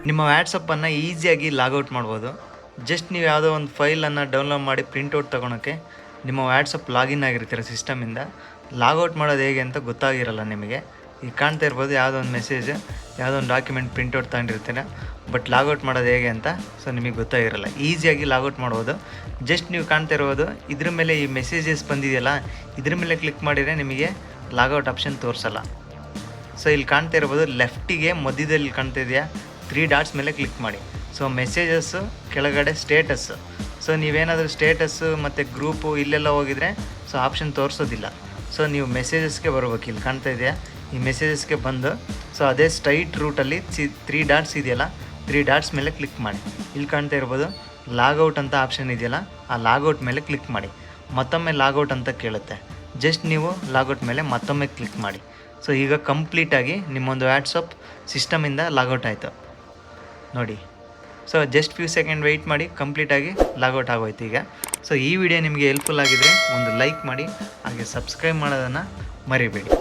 ನಿಮ್ಮ ವ್ಯಾಟ್ಸಪ್ಪನ್ನು ಈಸಿಯಾಗಿ ಲಾಗೌಟ್ ಮಾಡ್ಬೋದು. ಜಸ್ಟ್ ನೀವು ಯಾವುದೋ ಒಂದು ಫೈಲನ್ನು ಡೌನ್ಲೋಡ್ ಮಾಡಿ ಪ್ರಿಂಟೌಟ್ ತೊಗೊಳಕ್ಕೆ ನಿಮ್ಮ ವ್ಯಾಟ್ಸಪ್ ಲಾಗಿನ್ ಆಗಿರ್ತೀರ ಸಿಸ್ಟಮಿಂದ. ಲಾಗೌಟ್ ಮಾಡೋದು ಹೇಗೆ ಅಂತ ಗೊತ್ತಾಗಿರಲ್ಲ ನಿಮಗೆ. ಈಗ ಕಾಣ್ತಾ ಇರ್ಬೋದು ಯಾವುದೋ ಒಂದು ಮೆಸೇಜ್, ಯಾವುದೋ ಒಂದು ಡಾಕ್ಯುಮೆಂಟ್ ಪ್ರಿಂಟೌಟ್ ತಗೊಂಡಿರ್ತೀರ, ಬಟ್ ಲಾಗೌಟ್ ಮಾಡೋದು ಹೇಗೆ ಅಂತ ನಿಮಗೆ ಗೊತ್ತಾಗಿರಲ್ಲ. ಈಸಿಯಾಗಿ ಲಾಗೌಟ್ ಮಾಡ್ಬೋದು. ಜಸ್ಟ್ ನೀವು ಕಾಣ್ತಾ ಇರ್ಬೋದು ಇದ್ರ ಮೇಲೆ ಈ ಮೆಸೇಜಸ್ ಬಂದಿದೆಯಲ್ಲ, ಇದ್ರ ಮೇಲೆ ಕ್ಲಿಕ್ ಮಾಡಿದರೆ ನಿಮಗೆ ಲಾಗೌಟ್ ಆಪ್ಷನ್ ತೋರಿಸಲ್ಲ. ಇಲ್ಲಿ ಕಾಣ್ತಾ ಇರ್ಬೋದು ಲೆಫ್ಟಿಗೆ ಮಧ್ಯದಲ್ಲಿ ಕಾಣ್ತಾ ಇದೆಯಾ 3 ಡಾಟ್ಸ್ ಮೇಲೆ ಕ್ಲಿಕ್ ಮಾಡಿ. ಮೆಸೇಜಸ್ಸು ಕೆಳಗಡೆ ಸ್ಟೇಟಸ್ಸು. ನೀವೇನಾದರೂ ಸ್ಟೇಟಸ್ಸು ಮತ್ತು ಗ್ರೂಪು ಇಲ್ಲೆಲ್ಲ ಹೋಗಿದರೆ ಆಪ್ಷನ್ ತೋರಿಸೋದಿಲ್ಲ. ನೀವು ಮೆಸೇಜಸ್ಗೆ ಬರ್ಬೇಕು. ಇಲ್ಲಿ ಕಾಣ್ತಾ ಇದೆಯಾ, ಈ ಮೆಸೇಜಸ್ಗೆ ಬಂದು ಅದೇ ಸ್ಟ್ರೈಟ್ ರೂಟಲ್ಲಿ 3 ಡಾಟ್ಸ್ ಇದೆಯಲ್ಲ, 3 ಡಾಟ್ಸ್ ಮೇಲೆ ಕ್ಲಿಕ್ ಮಾಡಿ. ಇಲ್ಲಿ ಕಾಣ್ತಾ ಇರ್ಬೋದು ಲಾಗೌಟ್ ಅಂತ ಆಪ್ಷನ್ ಇದೆಯಲ್ಲ, ಆ ಲಾಗೌಟ್ ಮೇಲೆ ಕ್ಲಿಕ್ ಮಾಡಿ. ಮತ್ತೊಮ್ಮೆ ಲಾಗೌಟ್ ಅಂತ ಕೇಳುತ್ತೆ. ಜಸ್ಟ್ ನೀವು ಲಾಗೌಟ್ ಮೇಲೆ ಮತ್ತೊಮ್ಮೆ ಕ್ಲಿಕ್ ಮಾಡಿ. ಈಗ ಕಂಪ್ಲೀಟಾಗಿ ನಿಮ್ಮೊಂದು ವ್ಯಾಟ್ಸಪ್ ಸಿಸ್ಟಮಿಂದ ಲಾಗೌಟ್ ಆಯಿತು ನೋಡಿ. ಜಸ್ಟ್ ಫ್ಯೂ ಸೆಕೆಂಡ್ ವೆಯ್ಟ್ ಮಾಡಿ, ಕಂಪ್ಲೀಟಾಗಿ ಲಾಗೌಟ್ ಆಗೋಯ್ತು ಈಗ. ಈ ವಿಡಿಯೋ ನಿಮಗೆ ಹೆಲ್ಪ್ಫುಲ್ ಆಗಿದ್ದರೆ ಒಂದು ಲೈಕ್ ಮಾಡಿ, ಹಾಗೆ ಸಬ್ಸ್ಕ್ರೈಬ್ ಮಾಡೋದನ್ನು ಮರಿಬೇಡಿ.